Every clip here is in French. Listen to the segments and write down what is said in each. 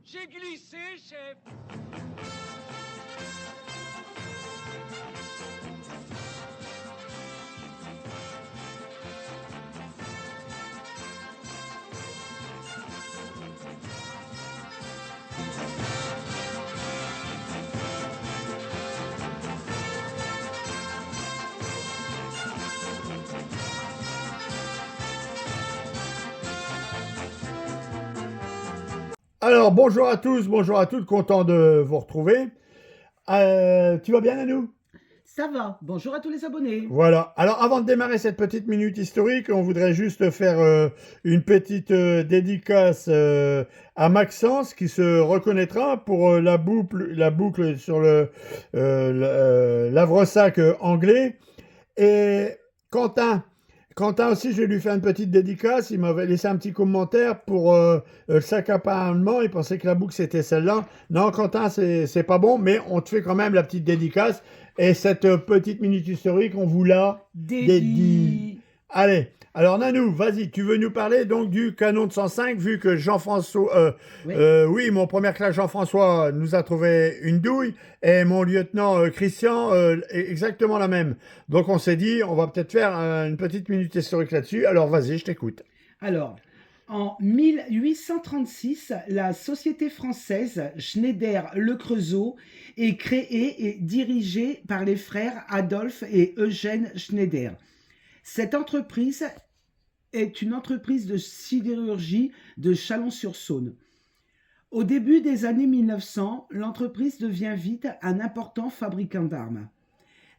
J'ai glissé, chef. Alors, bonjour à tous, bonjour à toutes, content de vous retrouver. Tu vas bien, Nanou? Ça va, bonjour à tous les abonnés. Voilà. Alors, avant de démarrer cette petite minute historique, on voudrait juste faire une petite dédicace à Maxence, qui se reconnaîtra pour la boucle sur le Lavresac anglais. Et Quentin. Quentin aussi, je lui fais une petite dédicace. Il m'avait laissé un petit commentaire pour le sac à pain allemand. Il pensait que la boucle c'était celle-là. Non, Quentin, c'est pas bon, mais on te fait quand même la petite dédicace. Et cette petite minute historique, on vous l'a dédie. Allez, alors Nanou, vas-y, tu veux nous parler donc du canon de 105, vu que Jean-François, oui, mon première classe Jean-François nous a trouvé une douille, et mon lieutenant Christian, exactement la même. Donc on s'est dit, on va peut-être faire une petite minute historique là-dessus. Alors vas-y, je t'écoute. Alors, en 1836, la société française Schneider-Le Creusot est créée et dirigée par les frères Adolphe et Eugène Schneider. Cette entreprise est une entreprise de sidérurgie de Chalon-sur-Saône. Au début des années 1900, l'entreprise devient vite un important fabricant d'armes.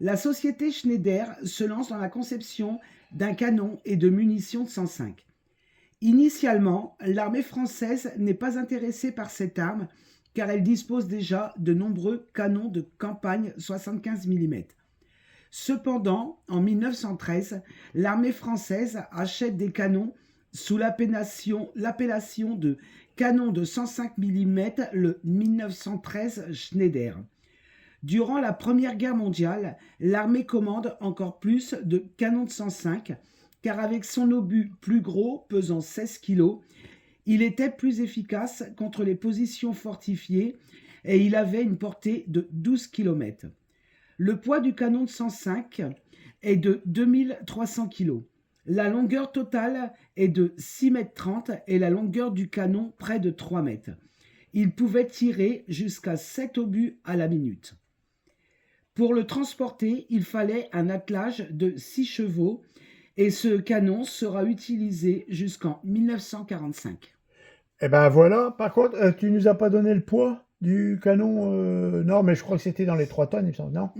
La société Schneider se lance dans la conception d'un canon et de munitions de 105. Initialement, l'armée française n'est pas intéressée par cette arme car elle dispose déjà de nombreux canons de campagne 75 mm. Cependant, en 1913, l'armée française achète des canons sous l'appellation de canon de 105 mm, le 1913 Schneider. Durant la Première Guerre mondiale, l'armée commande encore plus de canons de 105, car avec son obus plus gros, pesant 16 kg, il était plus efficace contre les positions fortifiées et il avait une portée de 12 km. Le poids du canon de 105 est de 2300 kg. La longueur totale est de 6,30 m et la longueur du canon près de 3 mètres. Il pouvait tirer jusqu'à 7 obus à la minute. Pour le transporter, il fallait un attelage de 6 chevaux et ce canon sera utilisé jusqu'en 1945. Eh ben voilà, par contre, tu nous as pas donné le poids du canon, non, mais je crois que c'était dans les 3 tonnes, il me semble, non?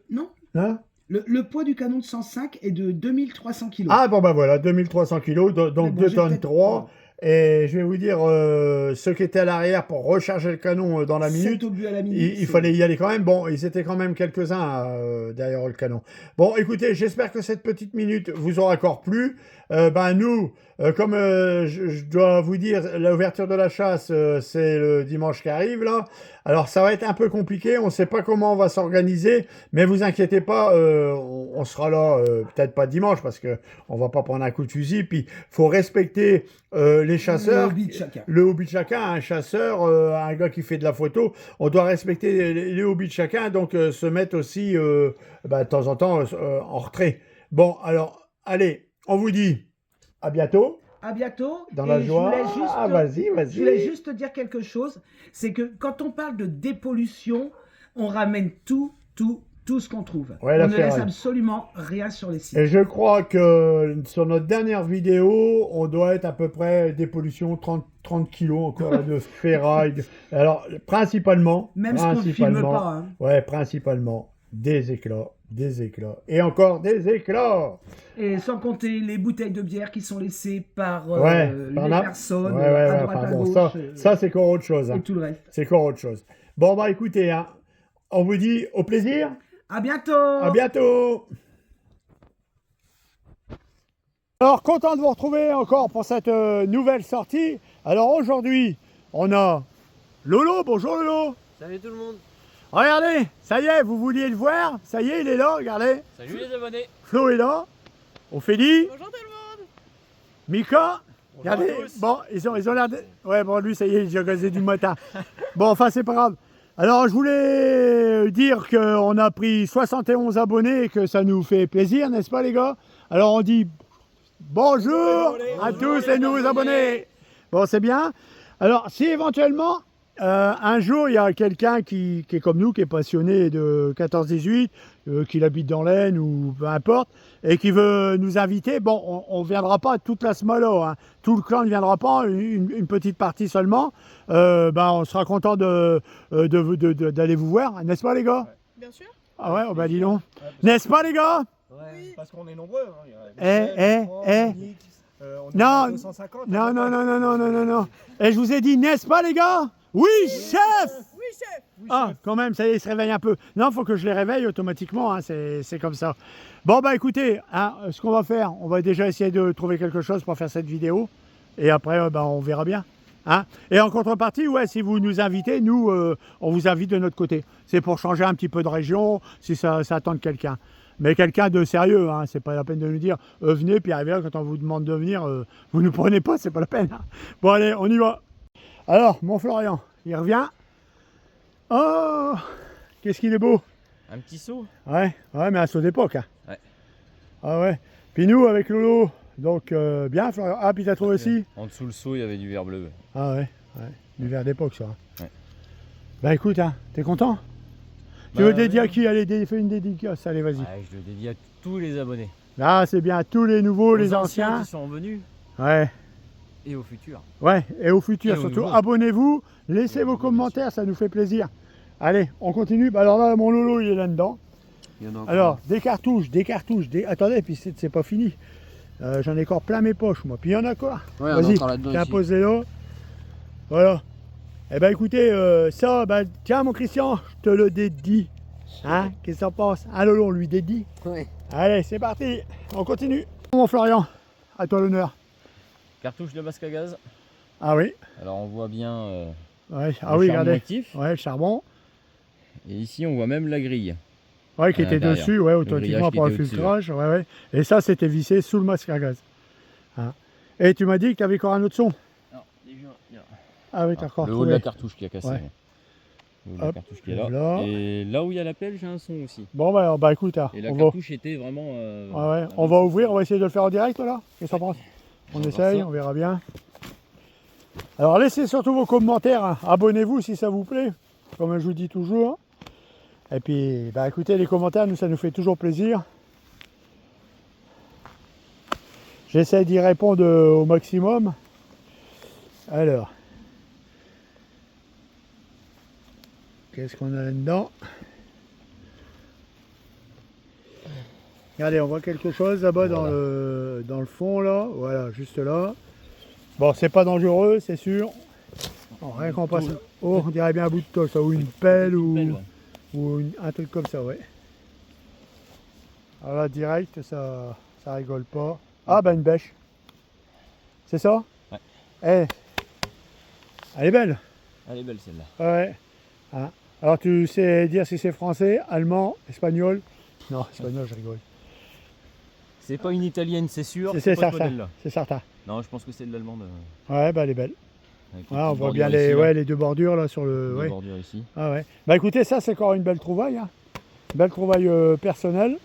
Non. Hein? Le poids du canon de 105 est de 2300 kg. Ah bon, ben voilà, 2300 kg, donc bon, 2 tonnes 3. Et je vais vous dire, ceux qui étaient à l'arrière pour recharger le canon dans la minute, obus à la minute, il fallait y aller quand même. Bon, ils étaient quand même quelques-uns derrière le canon. Bon, écoutez, j'espère que cette petite minute vous aura encore plu. Nous, comme je dois vous dire, l'ouverture de la chasse, c'est le dimanche qui arrive là. Alors ça va être un peu compliqué, on ne sait pas comment on va s'organiser, mais vous inquiétez pas, on sera là, peut-être pas dimanche parce que on va pas prendre un coup de fusil. Puis faut respecter les chasseurs, le hobby de chacun, un chasseur, un gars qui fait de la photo, on doit respecter les hobbies de chacun, donc se mettre aussi de temps en temps en retrait. Bon, alors, allez, on vous dit à bientôt. À bientôt. Dans la joie. Vas-y. Je voulais juste te dire quelque chose, c'est que quand on parle de dépollution, on ramène tout ce qu'on trouve. Ouais, on ne laisse absolument rien sur les sites. Et je crois que sur notre dernière vidéo, on doit être à peu près dépollution 30 kilos encore de ferraille. Alors, principalement... Même ce qu'on ne filme pas. Hein. Ouais, principalement des éclats. Et encore des éclats. Et sans compter les bouteilles de bière qui sont laissées par les personnes à droite, à gauche. Ça c'est encore autre chose. Hein. Et tout le reste. C'est encore autre chose. Bon, écoutez, hein, on vous dit au plaisir. À bientôt. À bientôt. Alors, content de vous retrouver encore pour cette nouvelle sortie. Alors aujourd'hui, on a Lolo. Bonjour Lolo. Salut tout le monde. Regardez, ça y est, vous vouliez le voir. Ça y est, il est là, regardez. Salut les abonnés. Flo est là. Ophélie. Bonjour tout le monde. Mika. Regardez, bon, ils ont l'air de... Ouais, bon, lui, ça y est, il a gazé du matin. Bon, enfin, c'est pas grave. Alors, je voulais dire qu'on a pris 71 abonnés et que ça nous fait plaisir, n'est-ce pas, les gars? Alors, on dit bonjour à tous les nouveaux abonnés. Bon, c'est bien. Alors, si éventuellement, un jour, il y a quelqu'un qui est comme nous, qui est passionné de 14-18, qui habite dans l'Aisne ou peu importe, et qui veut nous inviter, bon, on ne viendra pas toute la smolo, hein. Tout le clan ne viendra pas, une petite partie seulement. On sera content d'aller vous voir, n'est-ce pas, les gars? Bien sûr. Ah ouais, oh bah dis donc. N'est-ce pas, les gars? Oui. Parce qu'on est nombreux. Hein. Non, 250, non. Et je vous ai dit, n'est-ce pas, les gars? Oui, chef! Oui, chef. Ah, quand même, ça y est, ils se réveillent un peu. Non, il faut que je les réveille automatiquement, hein, c'est comme ça. Bon, bah écoutez, hein, ce qu'on va faire, on va déjà essayer de trouver quelque chose pour faire cette vidéo. Et après, on verra bien. Hein. Et en contrepartie, ouais, si vous nous invitez, nous, on vous invite de notre côté. C'est pour changer un petit peu de région, si ça tente quelqu'un. Mais quelqu'un de sérieux, hein, c'est pas la peine de nous dire venez, puis arrivé quand on vous demande de venir, vous ne nous prenez pas, c'est pas la peine. Hein. Bon, allez, on y va. Alors, mon Florian, il revient. Oh, qu'est-ce qu'il est beau. Un petit saut. Ouais, mais un saut d'époque. Hein. Ouais. Ah ouais. Puis nous, avec Lolo, donc bien, Florian. Ah, puis t'as trouvé aussi. En dessous le seau, il y avait du verre bleu. Ah ouais, du verre d'époque, ça. Ouais. Bah écoute, hein, t'es content? Tu veux dédier à qui? Allez, fais une dédicace, allez, vas-y. Ouais, je le dédie à tous les abonnés. Là, c'est bien, tous les nouveaux, les anciens. qui sont venus Ouais. et au futur. Ouais, et au futur, Et aux surtout, nouveaux. abonnez-vous, laissez Et aux vos nouveaux, commentaires, ça nous fait plaisir. Allez, on continue. Bah alors là, mon Lolo, il est là-dedans. Alors, des cartouches. Attendez, puis c'est pas fini. J'en ai encore plein mes poches, moi. Puis il y en a quoi? Ouais, vas-y, tiens, posez là. Voilà. Eh ben écoutez, ça, tiens mon Christian, je te le dédie. Hein? Qu'est-ce que t'en penses? Hein, Lolo, on lui dédie. Ouais. Allez, c'est parti. On continue. Mon Florian, à toi l'honneur. Cartouche de masque à gaz. Ah oui. Alors on voit bien Ouais. le Ah oui, charbon regardez. actif. Ouais, le charbon. Et ici on voit même la grille. Ouais, qui était derrière. dessus, ouais, Le automatiquement grillage qui par le était au-dessus, filtrage. Ouais. Et ça, c'était vissé sous le masque à gaz. Hein. Et tu m'as dit que tu avais encore un autre son. Non, Ah oui, t'as encore le haut trouvé. de la cartouche qui a cassé. Ouais. Ouais. Le haut de la Hop, cartouche qui est là. là. Et là où il y a la pelle, j'ai un son aussi. Bon, bah écoute, hein, Et la on va, cartouche était vraiment. on va ouvrir, on va essayer de le faire en direct là. Qu'est-ce que t'en penses? On va essaye, voir ça. on verra bien. Alors laissez surtout vos commentaires, hein. Abonnez-vous si ça vous plaît, comme je vous dis toujours. Et puis, bah écoutez, les commentaires, nous, ça nous fait toujours plaisir. J'essaie d'y répondre au maximum. Alors, qu'est-ce qu'on a là-dedans? Regardez, on voit quelque chose là-bas dans le fond, là. Voilà, juste là. Bon, c'est pas dangereux, c'est sûr. Bon, rien qu'on passe. Oh, on dirait bien un bout de toile, ça, ou une pelle, ou un truc comme ça, ouais. Alors là, direct, ça rigole pas. Ah, bah une bêche. C'est ça? Ouais. Eh, elle est belle. Elle est belle celle-là. Ouais. Hein. Alors, tu sais dire si c'est français, allemand, espagnol? Non, espagnol, je rigole. C'est pas une italienne, c'est sûr. C'est pas ce certain. modèle-là. C'est certain. Non, je pense que c'est de l'allemande. Ouais, bah elle est belle. Avec les Ouais, on petites voit bien bordures ici, là. les deux bordures là sur le. Les Ouais. bordures ici. Ah ouais. Bah écoutez, ça c'est encore une belle trouvaille. Hein. Belle trouvaille personnelle.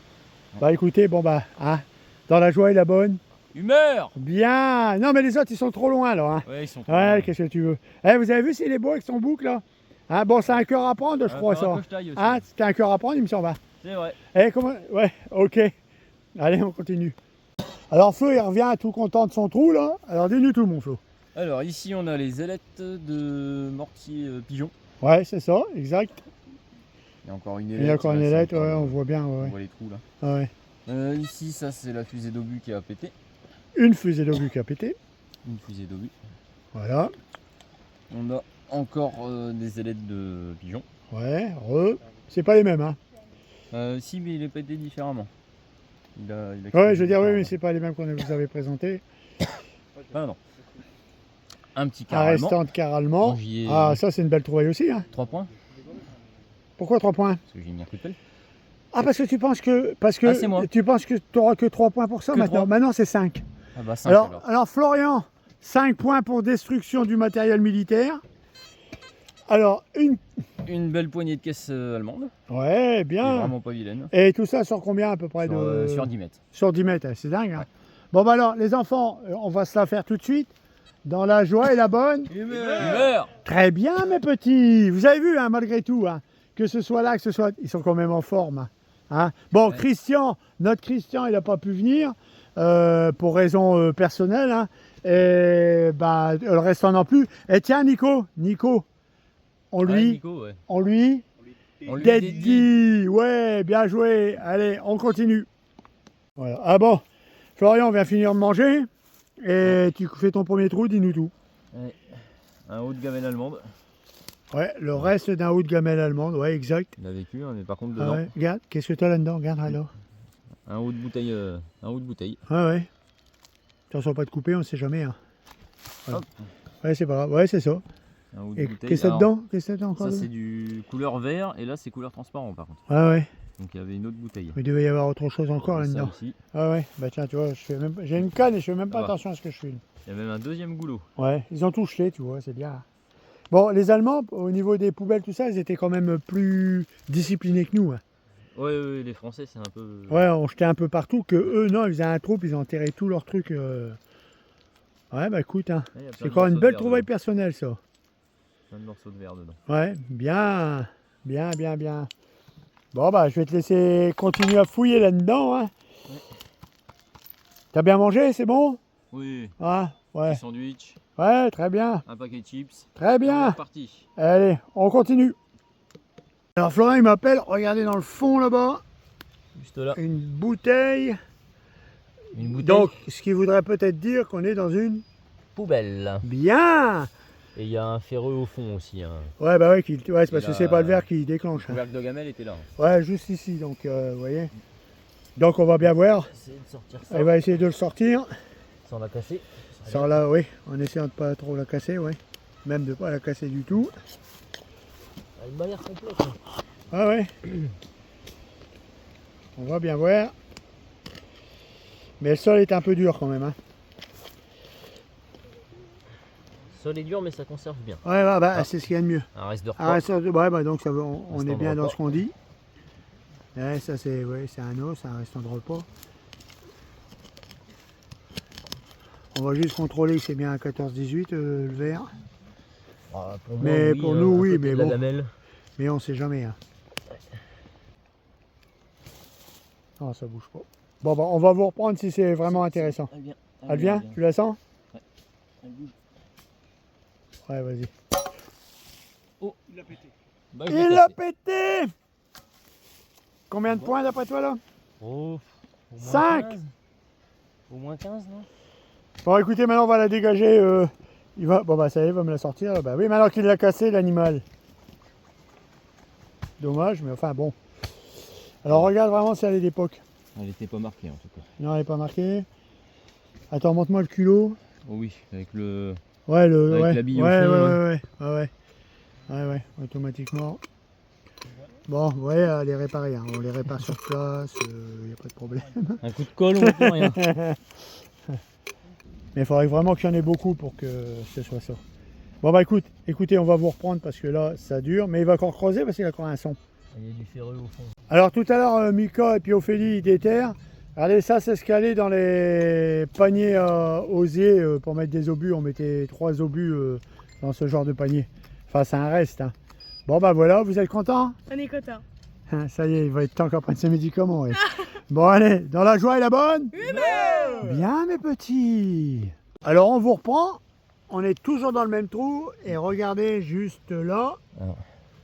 Bah écoutez, bon bah, hein, dans la joie et la bonne. Humeur. Bien. Non mais les autres ils sont trop loin là. Hein. Ouais, ils sont. Ouais, qu'est-ce que tu veux. Eh, vous avez vu s'il est beau avec son bouc là? Hein, bon, c'est un cœur à prendre, je crois ça. Ah, c'était un cœur à prendre, il me semble. C'est vrai. Eh, comment? Ouais, ok. Allez, on continue. Alors Flo, il revient tout content de son trou là. Alors dis-nous tout mon Flo. Alors ici on a les ailettes de mortier pigeon. Ouais, c'est ça, exact. Il y a encore une Il ailette. y a encore une là, ailette, c'est encore, ouais, on voit bien. On Ouais. voit les trous là. Ah ouais. Ici ça c'est la fusée d'obus qui a pété. Une fusée d'obus qui a pété. Une fusée d'obus. Voilà. On a encore des ailettes de pigeon. Ouais, c'est pas les mêmes, hein. Si mais il est pété différemment. Ouais, je veux dire, oui, mais c'est pas les mêmes qu'on vous avait présentés. Ah non. Un petit car allemand. Arrestant de car allemand. Bon, j'y ai- Ah, ça, c'est une belle trouvaille aussi, hein. 3 points. Pourquoi 3 points? Parce que j'ai mis un coup de pelle. Ah, parce que tu penses que. Parce que Ah, c'est moi. tu penses que tu n'auras que 3 points pour ça Que maintenant. 3. Maintenant, c'est 5. Ah bah 5 alors. Alors, Florian, 5 points pour destruction du matériel militaire. Alors, Une belle poignée de caisse allemande. Ouais, Qui est bien. vraiment pas vilaine. Et tout ça sur combien à peu près Sur 10 mètres. Sur 10 mètres, c'est dingue. Hein. Ouais. Bon, bah alors, les enfants, on va se la faire tout de suite. Dans la joie et la bonne. Humeur. Très bien, mes petits. Vous avez vu, hein, malgré tout, hein, que ce soit là, que ce soit... Ils sont quand même en forme. Hein. Bon, Ouais. Christian, notre Christian, il n'a pas pu venir pour raison personnelle. Hein. Et bah, le restant non plus. Et tiens, Nico, on Ouais, lui, Nico, ouais. on lui On lui dédie. Ouais, bien joué. Allez, on continue. Voilà. Ah bon, Florian vient finir de manger. Et tu fais ton premier trou, dis-nous tout. Un haut de gamelle allemande. Ouais, le reste d'un haut de gamelle allemande, ouais, exact. Il a vécu, hein, mais par contre Ah dedans. ouais. Regarde, qu'est-ce que tu as là-dedans? Regarde alors. Un haut de bouteille. Ah ouais. Attention pas de couper, on sait jamais. Hein. Ouais, Hop. ouais c'est pas grave. Ouais, c'est ça. Un haut de Et bouteille. qu'est-ce que Alors, dedans? Qu'est-ce que dedans encore? Ça dedans c'est du couleur vert et là c'est couleur transparent par contre. Ah ouais. Donc il y avait une autre bouteille. Il devait y avoir autre chose encore Ça là-dedans. aussi. Ah ouais. Bah tiens, tu vois, j'ai une canne et je fais même pas Ah bah. attention à ce que je fais. Il y a même un deuxième goulot. Ouais, ils ont tout jeté, tu vois, c'est bien. Bon, les Allemands, au niveau des poubelles, tout ça, ils étaient quand même plus disciplinés que nous. Hein. Ouais, les Français c'est un peu. Ouais, on jetait un peu partout, que eux, non, ils faisaient un troupe, ils enterraient tous leurs trucs. Ouais, bah écoute, hein. Ouais, il y a plein C'est de encore une morceaux de belle verre trouvaille dedans. personnelle, ça. Plein de morceaux de verre dedans. Ouais, bien. Bon, bah, je vais te laisser continuer à fouiller là-dedans, hein. Ouais. T'as bien mangé, c'est bon? Oui. Ah, ouais. Petit sandwich, Ouais, très bien. un paquet de chips. Très bien. C'est parti. Allez, on continue. Alors, Florent, il m'appelle. Regardez dans le fond, là-bas. Juste là. Une bouteille. Une bouteille. Donc, ce qui voudrait peut-être dire qu'on est dans une... Poubelle. Bien. Et il y a un ferreux au fond aussi. Hein. Ouais, bah ouais, ouais c'est parce Et que là, c'est pas le verre qui déclenche. Le Hein. couvercle de gamelle était là. Ouais, juste ici, donc, vous voyez. Donc, on va bien voir. Essayer de sortir ça. Elle va essayer de le sortir. Sans la casser. Ça là, oui, en essayant de pas trop la casser, ouais. Même de pas la casser du tout. Elle m'a l'air complète. Ah ouais. On va bien voir. Mais le sol est un peu dur quand même. Hein. Le sol est dur mais ça conserve bien. Ouais, bah, c'est ce qu'il y a de mieux. Un reste de repas. Ah, ça, ouais, bah, donc ça, on est Restant bien de dans repas. ce qu'on dit. Ouais, ça c'est un os, un restant de repas. On va juste contrôler que c'est bien un 14-18 le verre. Ah, pour moi, Mais pour nous, à oui, côté mais de la bon. gamelle. Mais on sait jamais. Hein. Non, ça bouge pas. Bon, bah, on va vous reprendre si c'est vraiment intéressant. Elle vient. Elle vient? Tu la sens? Elle bouge. Ouais, vas-y. Il l'a pété. Bah, je l'ai Il l'a cassé. pété! Combien de points d'après toi là? Oh, au moins 5. 15. Au moins 15, non? Bon, écoutez, maintenant on va la dégager. Il va... Bon, bah ça y est, il va me la sortir. Bah oui, maintenant qu'il l'a cassé l'animal. Dommage, mais enfin bon. Alors regarde vraiment si elle est d'époque. Elle était pas marquée en tout cas. Non, elle n'est pas marquée. Attends, montre-moi le culot. Oh oui, avec le. Ouais, Avec ouais. la bille ouais, au fond, ouais, ouais, automatiquement. Bon, ouais, elle est réparée. Hein. On les répare sur place, il n'y a pas de problème. Un coup de colle, on ne peut rien. Mais il faudrait vraiment qu'il y en ait beaucoup pour que ce soit ça. Bon bah écoutez, on va vous reprendre parce que là, ça dure. Mais il va encore creuser parce qu'il a encore un son. Il y a du ferreux au fond. Alors tout à l'heure, Mika et puis Ophélie, ils déterrent. Regardez, ça, c'est ce calé dans les paniers osier pour mettre des obus. On mettait 3 obus dans ce genre de panier. Enfin, c'est un reste. Hein. Bon bah voilà, vous êtes contents? On est content. Ça y est, il va être temps qu'on prenne ses médicaments. Ouais. Bon allez, dans la joie et la bonne? Bien mes petits. Alors on vous reprend. On est toujours dans le même trou. Et regardez juste là. Alors,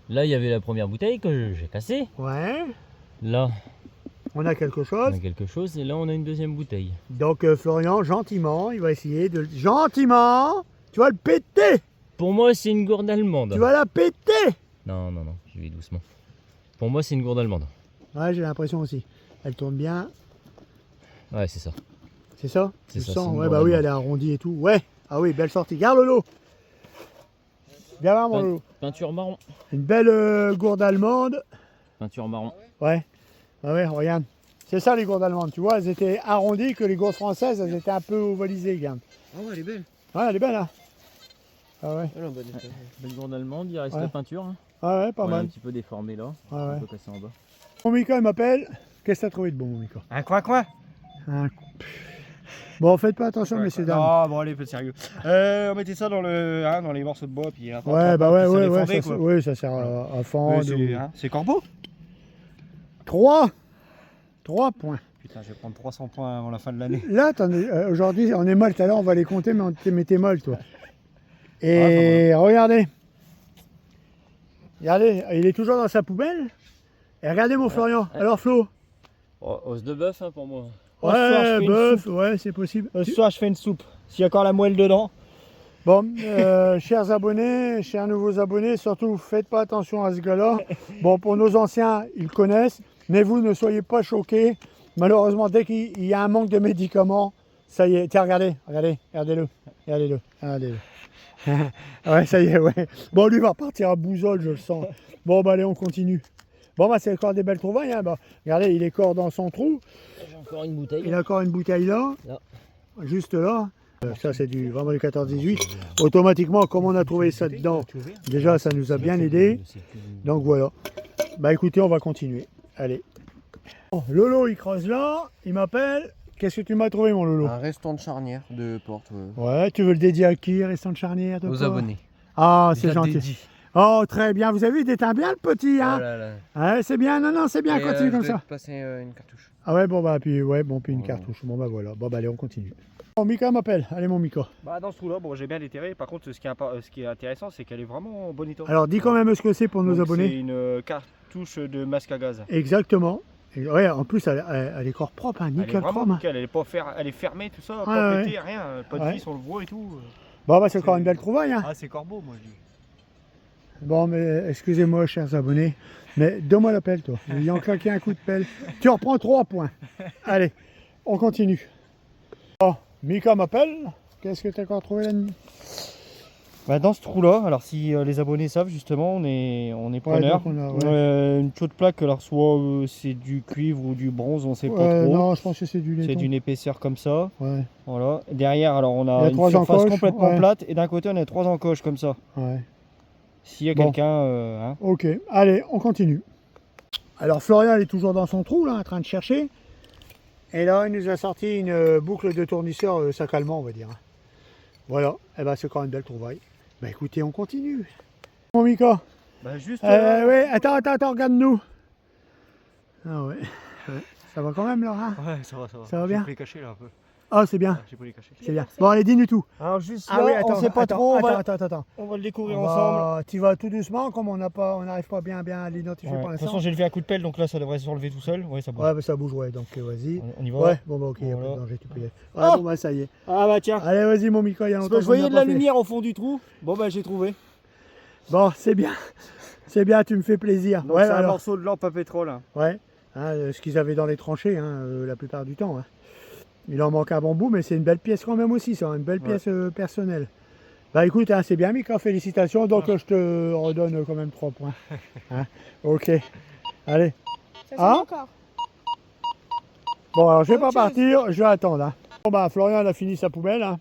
là, il y avait la première bouteille que j'ai cassée. Ouais. Là, On a quelque on chose. a quelque chose. Et là, on a une deuxième bouteille. Donc Florian, gentiment, il va essayer de... Gentiment. Tu vas le péter. Pour moi, c'est une gourde allemande. Tu vas la péter. Non, je vais doucement. Pour moi, c'est une gourde allemande. Ouais, j'ai l'impression aussi. Elle tourne bien. Ouais, c'est ça. C'est ça? C'est Tu ça, sens? c'est une Ouais, gourde bah oui, allemande. elle est arrondie et tout. Ouais. Ah oui, belle sortie. Garde l'eau. Viens voir mon loup. Peinture marron. Une belle gourde allemande. Peinture marron. Ouais. Ah ouais, regarde. C'est ça les gourdes allemandes, tu vois, elles étaient arrondies, que les gourdes françaises, elles étaient un peu ovalisées, regarde. Ah ouais, elle est belle. Ouais, elle est belle, hein. Ah ouais. Voilà, belle gourde allemande, il reste Ouais. la peinture. Hein. Ah ouais, pas Ouais, un mal. petit peu déformé là. Ouais, Un ouais. peu cassé en bas. Mon Mika, il m'appelle. Qu'est-ce que t'as trouvé de bon, mon Mika? Un coin. Bon, faites pas attention, messieurs, dames. Non, bon, allez, peu de sérieux. On mettait ça dans, dans les morceaux de bois, puis après, Ouais, bah ouais, ça ouais, défendait, ça, quoi. oui, ça sert à fendre. C'est corbeau. 3 points. Putain, je vais prendre 300 points avant la fin de l'année. Là, attendez, aujourd'hui, on est mal, tout à l'heure, on va les compter, mais t'es mal, toi. Et regardez. Regardez, il est toujours dans sa poubelle. Et regardez mon Florian. Alors, Flo. Oh, os de bœuf hein, pour moi. Ce soir, je Ouais, fais une bœuf, soupe. ouais, c'est possible. Ce soir, je fais une soupe. S'il y a encore la moelle dedans. Bon, chers abonnés, chers nouveaux abonnés, surtout faites pas attention à ce gars-là. Bon, pour nos anciens, ils connaissent, mais vous ne soyez pas choqués. Malheureusement, dès qu'il y a un manque de médicaments, ça y est. Tiens, regardez-le. Ouais, ça y est, ouais. Bon, lui va repartir à Bouzole, je le sens. Bon, bah allez, on continue. Bon, bah c'est encore des belles trouvailles. Hein. Bah, regardez, il est encore dans son trou. J'ai encore une bouteille. Il a encore une bouteille là. Là. Juste là. Ça, c'est vraiment du 14-18. Automatiquement, comme on a trouvé ça dedans, déjà, ça nous a bien aidé. Donc voilà. Bah écoutez, on va continuer. Allez. Bon, Lolo, il creuse là. Il m'appelle. Qu'est-ce que tu m'as trouvé, mon Lolo? Un restant de charnière de porte. Ouais, tu veux le dédier à qui, restant de charnière de Aux quoi? abonnés. Ah, c'est Déjà gentil. dédié. Oh, très bien. Vous avez vu, il déteint bien le petit, hein? Oh là là. Ouais, c'est bien. Non, c'est bien. Et, Continue je comme dois ça. te passer une cartouche. Ah ouais, bon, bah, puis, ouais, bon, puis une Oh. cartouche. Bon, bah, voilà. Bon, bah, allez, on continue. Bon, Mika m'appelle. Allez, mon Mika. Bah, dans ce trou-là, bon, j'ai bien déterré. Par contre, ce qui est intéressant, c'est qu'elle est vraiment en bon état. Alors, dis quand même ce que c'est pour nos Donc, abonnés. C'est une cartouche de masque à gaz. Exactement. Et ouais, en plus, elle est corps propre, hein, Elle est nickel vraiment chrome. nickel, elle est fermée, tout ça, Ouais, pas ouais. pété, rien, pas de Ouais. vis, on le voit et tout. Bon, bah, c'est encore une belle trouvaille, hein. Ah, c'est corbeau, moi je dis. Bon, mais excusez-moi, chers abonnés, mais donne-moi la pelle, toi. Ayant claqué un coup de pelle. Tu reprends 3 points. Allez, on continue. Bon, Mika m'appelle. Qu'est-ce que tu as encore trouvé la nuit? Bah, dans ce trou-là, alors si les abonnés savent, justement, on est preneurs. donc on a, Une chaude plaque, alors soit c'est du cuivre ou du bronze, on sait pas trop. non, je pense que c'est du laiton. C'est d'une épaisseur comme ça. Ouais, Voilà. Derrière, alors on Il y a a une 3 surface encoches, complètement ouais. plate et d'un côté on a 3 encoches comme ça. ouais. S'il y a Bon. quelqu'un, hein. Ok, allez, on continue. Alors, Florian, il est toujours dans son trou, là, en train de chercher. Et là, il nous a sorti une boucle de tournisseur sac allemand, on va dire. Voilà, et ben, c'est quand même une belle trouvaille. Bah écoutez, on continue. Mon Mika. Bah, juste. Ouais, attends, regarde-nous. Ah ouais. Ça va quand même, là, hein? Ouais, ça va, ça va. Ça va bien? J'ai pu les cacher là un peu. Ah, c'est bien, J'ai pu les cacher. c'est bien. Bon, allez, dis-nous tout. Alors juste Ah oui, attends, on sait pas trop, attends. on va le découvrir ensemble. Tu vas tout doucement, comme on n'arrive pas bien à l'identifier Ouais, pour de toute l'instant. façon, j'ai levé un coup de pelle, donc là ça devrait se relever tout seul. Ouais, ça bouge. Ouais, bah, ça bouge, ouais, donc vas-y. On y va. Ouais, bon, bah ok, y a pas Voilà. de danger, tu peux y aller. Ouais, Ah bon, bah ça y est. Ah bah tiens. Allez, vas-y, mon Mika, il y a Parce longtemps que je qu'on n'a voyais de pas la fait. lumière au fond du trou. Bon bah j'ai trouvé. Bon, c'est bien. C'est bien, tu me fais plaisir. Donc Ouais, c'est un alors. morceau de lampe à pétrole. Hein. Ouais, hein, ce qu'ils avaient dans les tranchées, hein, la plupart du temps. Hein. Il en manque un bon bout, mais c'est une belle pièce quand même aussi, ça, une belle pièce personnelle. Bah écoute, hein, c'est bien Mika, félicitations, donc je te redonne quand même 3 points. Hein, ok, allez. Ça Ah. sonne encore. Bon, alors je vais Autre pas chose. partir, je vais attendre. Hein. Bon bah Florian il a fini sa poubelle. Hein.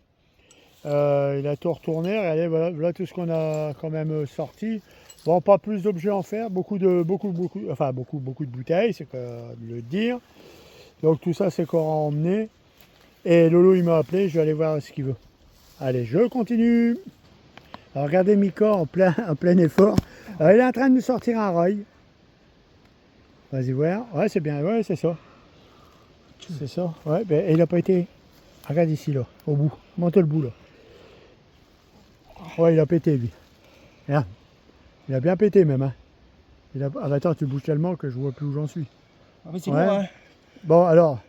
Il a tout retourné, regardez, voilà tout ce qu'on a quand même sorti. Bon, pas plus d'objets en fer, beaucoup de bouteilles, c'est quoi le dire. Donc tout ça c'est qu'on a emmené. Et Lolo il m'a appelé, je vais aller voir ce qu'il veut. Allez, je continue. Alors regardez Mika en plein effort. Alors, il est en train de nous sortir un rail. Vas-y voir. Ouais c'est bien, ouais c'est ça. C'est ça, ouais, ben, et il n'a pas été. Regarde ici là, au bout. Monte le bout là. Ouais, il a pété lui. Regarde. Il a bien pété même. Hein. Ah bah attends, tu bouges tellement que je vois plus où j'en suis. Ah mais c'est Ouais. bon, hein. Bon alors,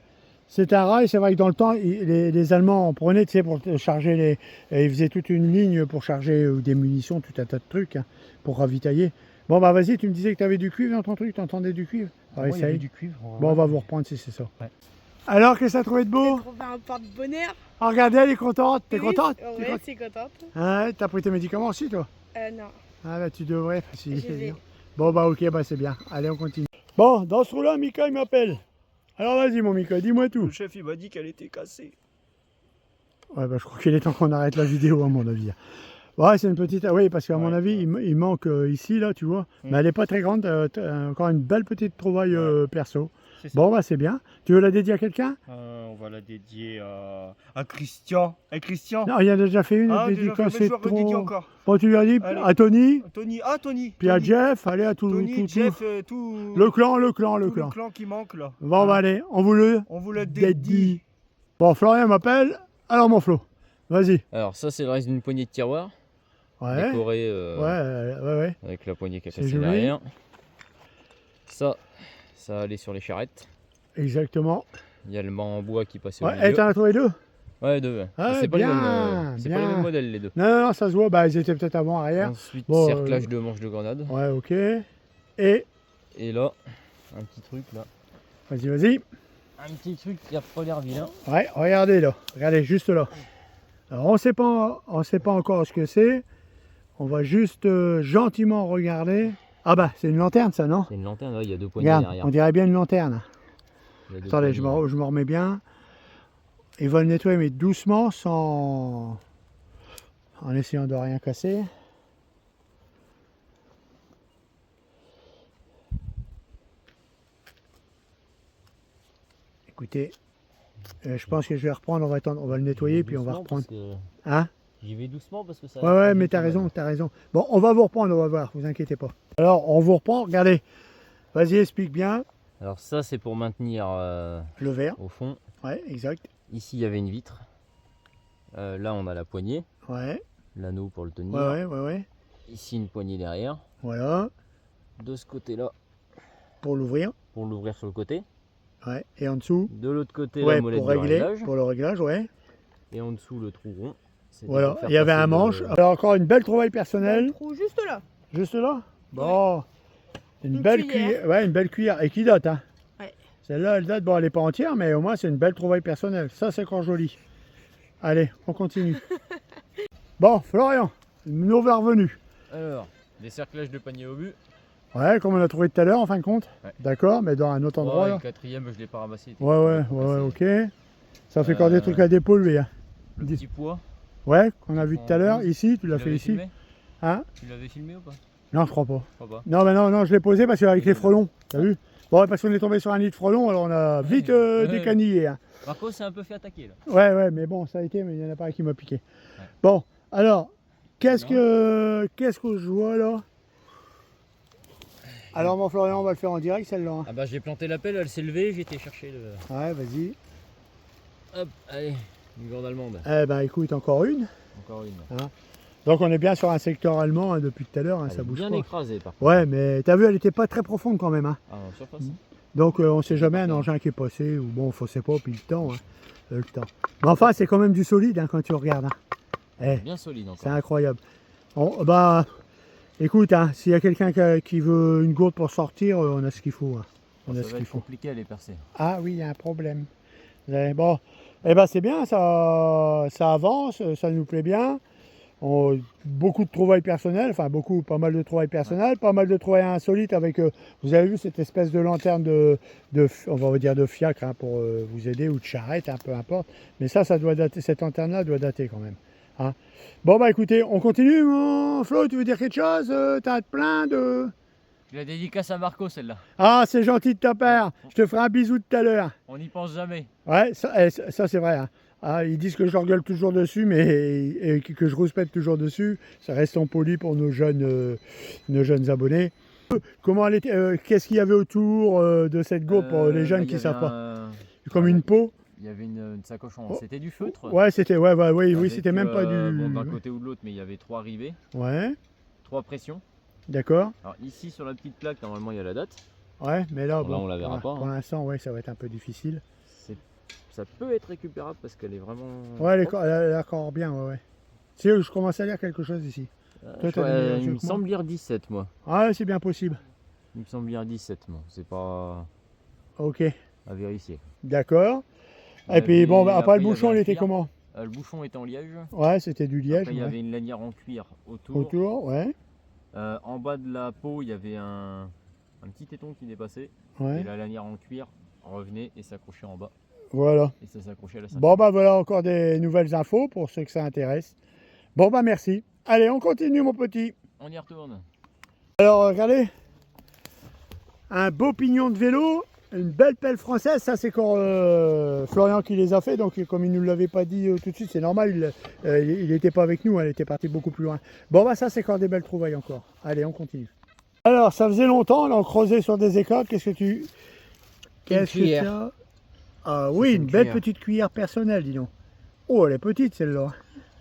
c'est un rail, c'est vrai que dans le temps, les Allemands en prenaient, tu sais, pour charger les. Ils faisaient toute une ligne pour charger des munitions, tout un tas de trucs, hein, pour ravitailler. Bon bah vas-y, tu me disais que tu avais du cuivre dans ton truc, tu entendais du cuivre. Ah, Ouais, il y avait essaye. du cuivre. Bon, on va vous reprendre si c'est ça. Ouais. Alors, qu'est-ce que tu as trouvé de beau? J'ai trouvé un porte-bonheur. Ah, regardez, elle est contente. T'es Oui, contente? Ouais, c'est contente. Ouais, t'as pris tes médicaments aussi, toi? Non. Ah, là, tu devrais. Si. Je vais. Bon, bah, ok, bah, c'est bien. Allez, on continue. Bon, dans ce trou-là, Mika, il m'appelle. Alors, vas-y, mon Mika, dis-moi tout. Le chef il m'a dit qu'elle était cassée. Ouais, bah, je crois qu'il est temps qu'on arrête la vidéo, à mon avis. Ouais, c'est une petite... Oui, parce qu'à mon avis, il manque ici, là, tu vois. Mais elle n'est pas très grande. Encore une belle petite trouvaille perso. C'est ça. Bon, bah, c'est bien. Tu veux la dédier à quelqu'un? On va la dédier à Christian. Et Christian. Non, il y en a déjà fait une. Ah, déjà dédicace, fait, mais je c'est vais redédier trop... encore. Bon, tu lui as dit Allez. à Tony, Tony. Ah, Tony. puis à Tony. Jeff, allez, à tout... Tony, tout- Jeff, tout- tout... Le clan. tout le clan qui manque, là. Bon, bah, allez, on vous le On vous le dédie. dédie. Bon, Florian m'appelle. Alors, mon Flo, vas-y. Alors ça c'est le reste d'une poignée de tiroir Ouais, décorée ouais. avec la poignée qui a C'est cassé joli. derrière. Ça allait sur les charrettes. Exactement. Il y a le mât en bois qui passait au Ouais, milieu. et t'en as trouvé deux? Ouais, deux. Ah, c'est pas les bien, mêmes, c'est pas les bien. mêmes modèles les deux. Non, ça se voit, bah, ils étaient peut-être avant, arrière. Ensuite, Bon, cerclage de manches de grenade. Ouais, ok. Et, Et là, un petit truc là. vas-y. Un petit truc qui a pas l'air vilain. Ouais, regardez là, regardez juste là. Alors on sait pas encore ce que c'est. On va juste gentiment regarder. Ah bah c'est une lanterne ça, non? C'est une lanterne, là, il y a deux poignées Regarde, derrière. on dirait bien une lanterne. Il y a deux Attendez, je poignées. me remets bien. Il va le nettoyer mais doucement, en essayant de rien casser. Écoutez, je pense que je vais reprendre, on va le nettoyer puis on va reprendre. Hein? J'y vais doucement parce que ça. Ouais, mais t'as raison. Bon, on va vous reprendre, on va voir, vous inquiétez pas. Alors, on vous reprend, regardez. Vas-y, explique bien. Alors ça c'est pour maintenir Le verre, au fond. ouais, exact. Ici il y avait une vitre. Là on a la poignée, Ouais, l'anneau pour le tenir. ouais. Ici une poignée derrière. Voilà, De ce côté là pour l'ouvrir. pour l'ouvrir sur le côté. Ouais, et en dessous, De l'autre côté ouais, la molette pour de régler, réglage. pour le réglage, ouais. Et en dessous le trou rond. C'était Voilà, pour faire il y avait passer un le- manche. Alors, encore une belle trouvaille Un personnelle. trou juste là. Juste là. Bon, une Une belle cuillère. cuillère. Ouais, une belle cuillère. Et qui date, hein? Ouais. Celle-là, elle date, bon, elle n'est pas entière, mais au moins, c'est une belle trouvaille personnelle. Ça, c'est encore joli. Allez, on continue. Bon, Florian, nous revenus. Alors, des cerclages de panier au but. Ouais, comme on a trouvé tout à l'heure, en fin de compte. Ouais. D'accord, mais dans un autre endroit, Ouais, là. le quatrième je l'ai pas ramassé. il était Ouais, ok. Ça fait encore des Euh, trucs à dépolluer. Hein. Le petit poids. Ouais, qu'on a vu tout à l'heure, ici, tu l'as Tu fait l'avais ici. filmé Hein? Tu l'avais filmé ou pas? Non, je crois pas. Je crois pas. Non, mais non, je l'ai posé parce qu'avec les frelons, t'as vu? Bon, parce qu'on est tombé sur un nid de frelons, alors on a vite Ouais. décanillé. Hein. Marco s'est un peu fait attaquer là. Ouais, mais bon, ça a été, mais il y en a pas un qui m'a piqué. Bon, alors, qu'est-ce que je vois là? Alors, mon Florian, on va le faire en direct, celle-là. Hein. Ah bah j'ai planté la pelle, elle s'est levée, j'ai été chercher le. Ouais, vas-y. Hop, allez, une grande allemande. Eh ben, écoute, encore une. Encore une. Donc, on est bien sur un secteur allemand hein, depuis tout à l'heure, hein, Elle ça est bouge bien pas. écrasée par contre. Ouais, mais t'as vu, elle était pas très profonde quand même. Hein. Ah, en surface. Donc, on sait jamais un engin qui est passé, ou bon, faut sait pas, puis le temps. Hein. Le temps. Mais enfin, c'est quand même du solide hein, quand tu regardes. Hein. Eh, Bien solide encore. c'est incroyable. Bah, écoute, hein, s'il y a quelqu'un qui veut une gourde pour sortir, on a ce qu'il faut. Hein. On a Ça ce va qu'il être faut. compliqué à les percer. Ah oui, il y a un problème. Bon, eh ben c'est bien, ça avance, ça nous plaît bien. Beaucoup de trouvailles personnelles, enfin pas mal de trouvailles personnelles, pas mal de trouvailles insolites avec, vous avez vu cette espèce de lanterne on va dire de fiacre hein, pour vous aider, ou de charrette, hein, peu importe. Mais ça doit dater, cette lanterne-là doit dater quand même. Hein. Bon bah écoutez, on continue mon Flo, tu veux dire quelque chose? T'as plein de... Je la dédicace à Marco celle-là. Ah c'est gentil de ta part, je te ferai un bisou tout à l'heure. On n'y pense jamais. Ouais, ça c'est vrai. Hein. Ah, ils disent que je leur gueule toujours dessus, mais et que je rouspète toujours dessus. Ça reste en poli pour nos jeunes abonnés. Comment elle était, qu'est-ce qu'il y avait autour de cette gourde pour les jeunes qui ne savent pas? Comme une peau? Il y avait une sacoche en. Oh. C'était du feutre. Ouais, c'était, oui, Avec, c'était même pas du. Bon, d'un côté ou de l'autre, mais il y avait 3 rivets, Ouais, 3 pressions. d'accord. Alors ici sur la petite plaque, normalement il y a la date. Ouais, mais là, Bon, là, on la verra pas, Pour hein. l'instant, ouais, ça va être un peu difficile. Ça peut être récupérable parce qu'elle est vraiment. Ouais, elle est encore bien, ouais. Si, je commence à lire quelque chose ici. Toi, t'as des meilleurs il yeux me que moi. semble lire 17 moi. Ah, c'est bien possible. Il me semble lire 17 moi. C'est pas Ok, à vérifier. d'accord. Il y Et puis, avait- bon, bah, après, le il y avait bouchon, un il était cuir. comment? Le bouchon est en liège. Ouais, c'était du liège. Après, il y ouais. avait une lanière en cuir autour. Autour, ouais. En bas de la peau, il y avait un petit téton qui dépassait. Ouais. Et la lanière en cuir revenait et s'accrochait en bas. Voilà. Et ça s'accrochait à la ceinture. Bon, bah voilà encore des nouvelles infos pour ceux que ça intéresse. Bon, bah merci. Allez, on continue, mon petit. On y retourne. Alors, regardez. Un beau pignon de vélo, une belle pelle française. Ça, c'est quand Florian qui les a fait. Donc, comme il ne nous l'avait pas dit tout de suite, c'est normal. Il n'était pas avec nous. Elle était partie beaucoup plus loin. Bon, bah ça, c'est encore des belles trouvailles encore. Allez, on continue. Alors, ça faisait longtemps. Là, on creusait sur des écoles. Qu'est-ce que tu... Qu'est-ce que cuillère. tu as? Ah oui, une belle petite cuillère personnelle, dis donc. Oh, elle est petite, celle-là.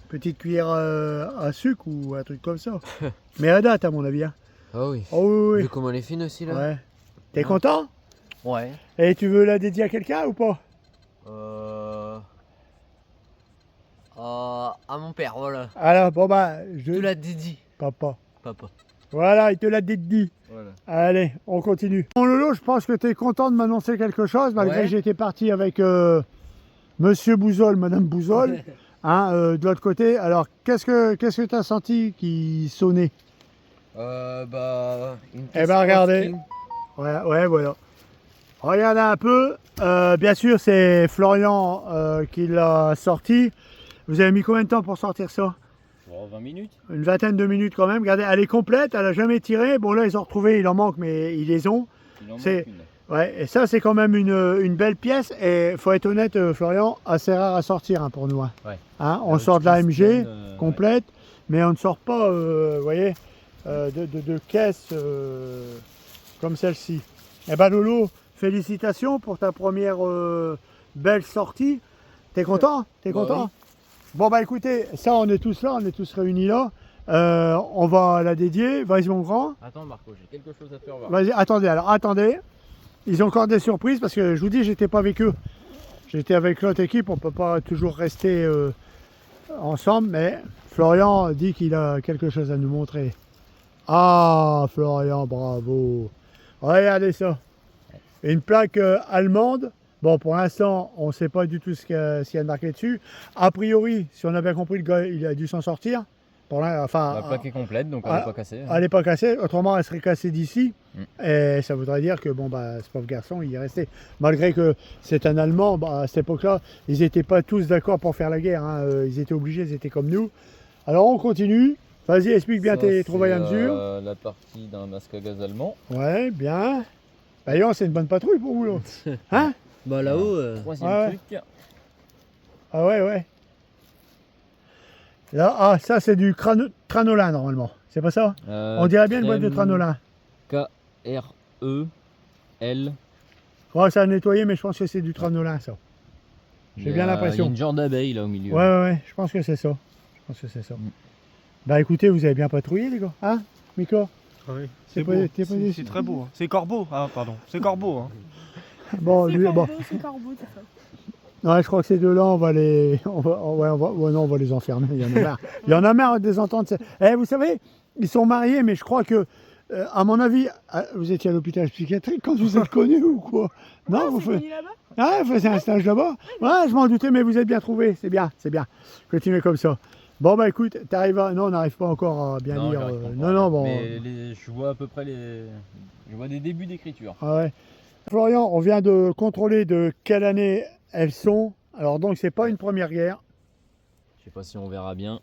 Petite cuillère à sucre ou un truc comme ça. Mais elle date, à mon avis. Hein. Ah oui. Oh oui, oui. Vu comment elle est fine aussi là. Ouais. T'es content? Ouais. Et tu veux la dédier à quelqu'un ou pas? À mon père, voilà. Alors, bon bah, Je te la dédie, Papa. papa. Voilà, il te l'a dédié. Voilà. Allez, on continue. Bon Lolo, je pense que tu es content de m'annoncer quelque chose, malgré Ouais. que j'étais parti avec Monsieur Bouzol, Madame Bouzol, hein, de l'autre côté. Alors, qu'est-ce que tu as senti qui sonnait? Une Eh ben, regardez. Ouais, voilà. Regardez un peu. Bien sûr, c'est Florian qui l'a sorti. Vous avez mis combien de temps pour sortir ça? Bon, 20 minutes. Une vingtaine de minutes quand même. Regardez, elle est complète, elle n'a jamais tiré. Bon, là, ils ont retrouvé, il en manque, mais ils les ont. Il en C'est- manque une. Ouais, et ça, c'est quand même une belle pièce. Et faut être honnête, Florian, assez rare à sortir hein, pour nous. Hein. Ouais. Hein, on sort de la MG Christiane, complète, mais on ne sort pas, vous voyez, de caisse comme celle-ci. Eh ben, Lolo, félicitations pour ta première belle sortie. T'es content? T'es Bah content? oui. Bon, bah écoutez, ça, on est tous là, on est tous réunis là. On va la dédier. Vas-y, mon grand. Attends, Marco, j'ai quelque chose à te faire voir. Vas-y, attendez, alors attendez. Ils ont encore des surprises parce que je vous dis, j'étais pas avec eux. J'étais avec l'autre équipe, on peut pas toujours rester ensemble, mais Florian dit qu'il a quelque chose à nous montrer. Ah, Florian, bravo. Regardez ça. Une plaque allemande. Bon, pour l'instant, on ne sait pas du tout ce qu'il y a de marqué dessus. A priori, si on a bien compris, le gars, il a dû s'en sortir. Enfin, La plaque est complète, donc elle ah, n'est pas cassée. elle n'est pas cassée, autrement elle serait cassée d'ici. Mm. Et ça voudrait dire que bon, bah, ce pauvre garçon, il est resté. Malgré que c'est un Allemand, bah, à cette époque-là, ils n'étaient pas tous d'accord pour faire la guerre. Hein. Ils étaient obligés, ils étaient comme nous. Alors on continue. Vas-y, explique bien Ça, tes trouvailles à c'est, mesure. la partie d'un masque à gaz allemand. Ouais, bien. D'ailleurs, c'est une bonne patrouille pour vous, là. Hein? Bah là-haut, Troisième Ouais. truc. Ah ouais, ouais. Là, ah, ça c'est du tranolin normalement. C'est pas ça? On dirait bien une boîte de tranolin. K-R-E-L. Oh, ça a nettoyé, mais je pense que c'est du tranolin, ça. J'ai bien l'impression. Il y a une genre d'abeille là au milieu. Ouais, je pense que c'est ça. Je pense que c'est ça. Bah écoutez, vous avez bien patrouillé, les gars. Hein, Miko? Oui, T'es c'est pas- beau. t'es pas déçu? C'est très beau. Hein. C'est corbeau. Ah, pardon. C'est corbeau. Hein. Bon, C'est lui, bon. corbeau, c'est corbeau, c'est ça. Ouais, je crois que ces deux-là, on va les enfermer. Il y en a marre. Il y en a marre de les entendre. Eh, vous savez, ils sont mariés, mais je crois que, à mon avis, vous étiez à l'hôpital psychiatrique quand vous êtes connus ou quoi? Non, Ah, vous c'est faites... connu là-bas? Ah, vous faisiez un stage là-bas? Ouais, je m'en doutais, mais vous êtes bien trouvé. C'est bien, c'est bien. Continuez comme ça. Bon, bah écoute, t'arrives à... Non, on n'arrive pas encore à bien Non, lire. j'arrive pas Non, encore. non, bon. Mais je vois à peu près Je vois des débuts d'écriture. Ah ouais. Florian, on vient de contrôler de quelle année elles sont. Alors donc, c'est pas une première guerre. Je sais pas si on verra bien.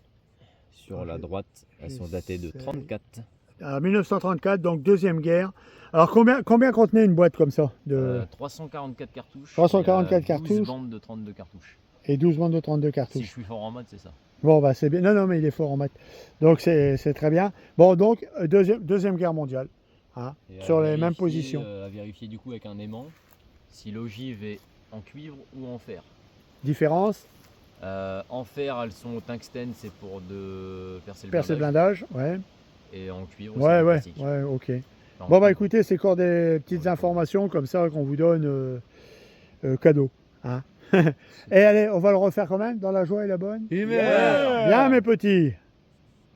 Sur la droite, elles sont datées de 34. 1934, donc deuxième guerre. Alors combien contenait une boîte comme ça de... 344 cartouches. 344 et, 12 cartouches. bandes de 32 cartouches. Et 12 bandes de 32 Si cartouches. je suis fort en mode, c'est ça. Bon, bah c'est bien. Non, mais il est fort en maths. Donc c'est très bien. Bon, donc deuxième guerre mondiale. Hein, Et à sur les vérifier, mêmes positions. À vérifier du coup avec un aimant si l'ogive est en cuivre ou en fer. Différence, En fer, elles sont au tungstène, c'est pour percer le percé blindage. blindage. Ouais, Et en cuivre, ouais, c'est ouais, plastique. ouais, ok. Enfin, Bon, en bah cuivre. écoutez, c'est encore des petites informations comme ça qu'on vous donne cadeau. Hein. Et allez, on va le refaire quand même dans la joie et la bonne. Bien mes petits.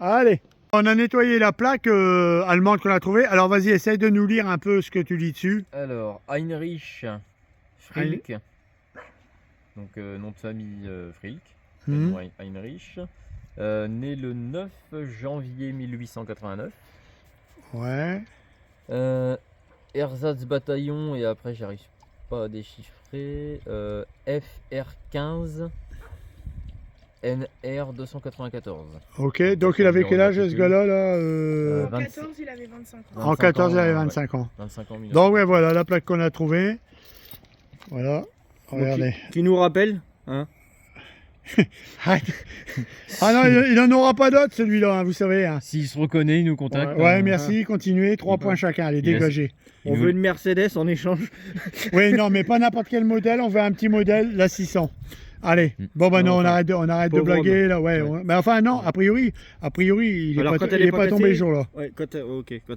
Allez. On a nettoyé la plaque allemande qu'on a trouvée. Alors vas-y, essaye de nous lire un peu ce que tu lis dessus. Alors, Heinrich Frilk. Donc, nom de famille Frilk. Mhm. prénom Heinrich. Né le 9 janvier 1889. Ouais. Ersatz bataillon, et après j'arrive pas déchiffrer. FR15 NR 294. Ok, donc il avait quel âge ce gars-là là, En 25. 14, il avait 25 ans. En 14, il avait 25 ans. 25 ans. Donc ouais, voilà la plaque qu'on a trouvée. Voilà, regardez. Qui nous rappelle, hein? Ah non, il n'en aura pas d'autres celui-là, hein, vous savez. Hein. S'il se reconnaît, il nous contacte. Ouais, merci, continuez, 3 points chacun, allez, il a- dégagez. On veut une Mercedes en échange. Oui, non, mais pas n'importe quel modèle, on veut un petit modèle, la 600. Allez, bon bah non, on arrête de pauvre blaguer homme. là, ouais. Ouais. Mais enfin non, a priori, il est Alors, pas, quand elle il est est pas pas tombé cassée, le jour là. Ouais, quand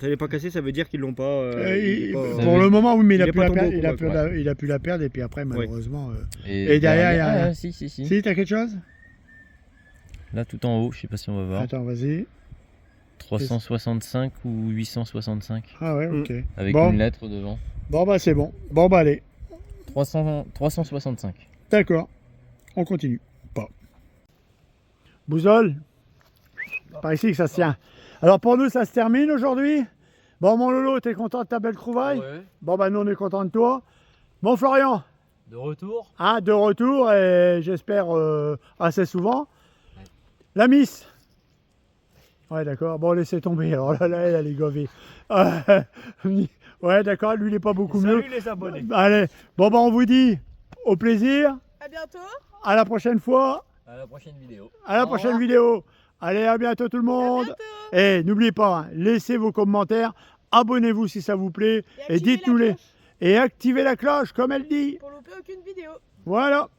elle est pas cassée, ça veut dire qu'ils l'ont pas. il est pas- Pour le moment, oui, mais il il a est pu pas la tombé au perdre, combat, il a pu la perdre et puis après malheureusement. Et derrière, il y a rien. Ah, si. Si, t'as quelque chose? Là, tout en haut, je sais pas si on va voir. Attends, vas-y. 365 ou 865. Ah ouais, ok. avec Bon. une lettre devant. Bon bah c'est bon. Bon bah allez, 365. d'accord. On continue. Bon. Boussole. Par ici que ça se tient. Alors pour nous, ça se termine aujourd'hui. Bon, mon Lolo, t'es content de ta belle trouvaille? Bon bah nous, on est content de toi. Bon Florian, De retour. hein, de retour et j'espère assez souvent. La Miss. Ouais, d'accord. Bon, laissez tomber. Alors là, elle est gavée. Ouais, d'accord. Lui, il est pas beaucoup mieux. Salut les abonnés. Allez. Bon, bah, on vous dit au plaisir. À bientôt. À la prochaine fois. À la prochaine vidéo. À la prochaine vidéo. Allez, à bientôt tout le monde. Et n'oubliez pas, hein, laissez vos commentaires. Abonnez-vous si ça vous plaît. Et activez dites-nous la les. cloche Et activez la cloche, comme elle dit. pour louper aucune vidéo. Voilà.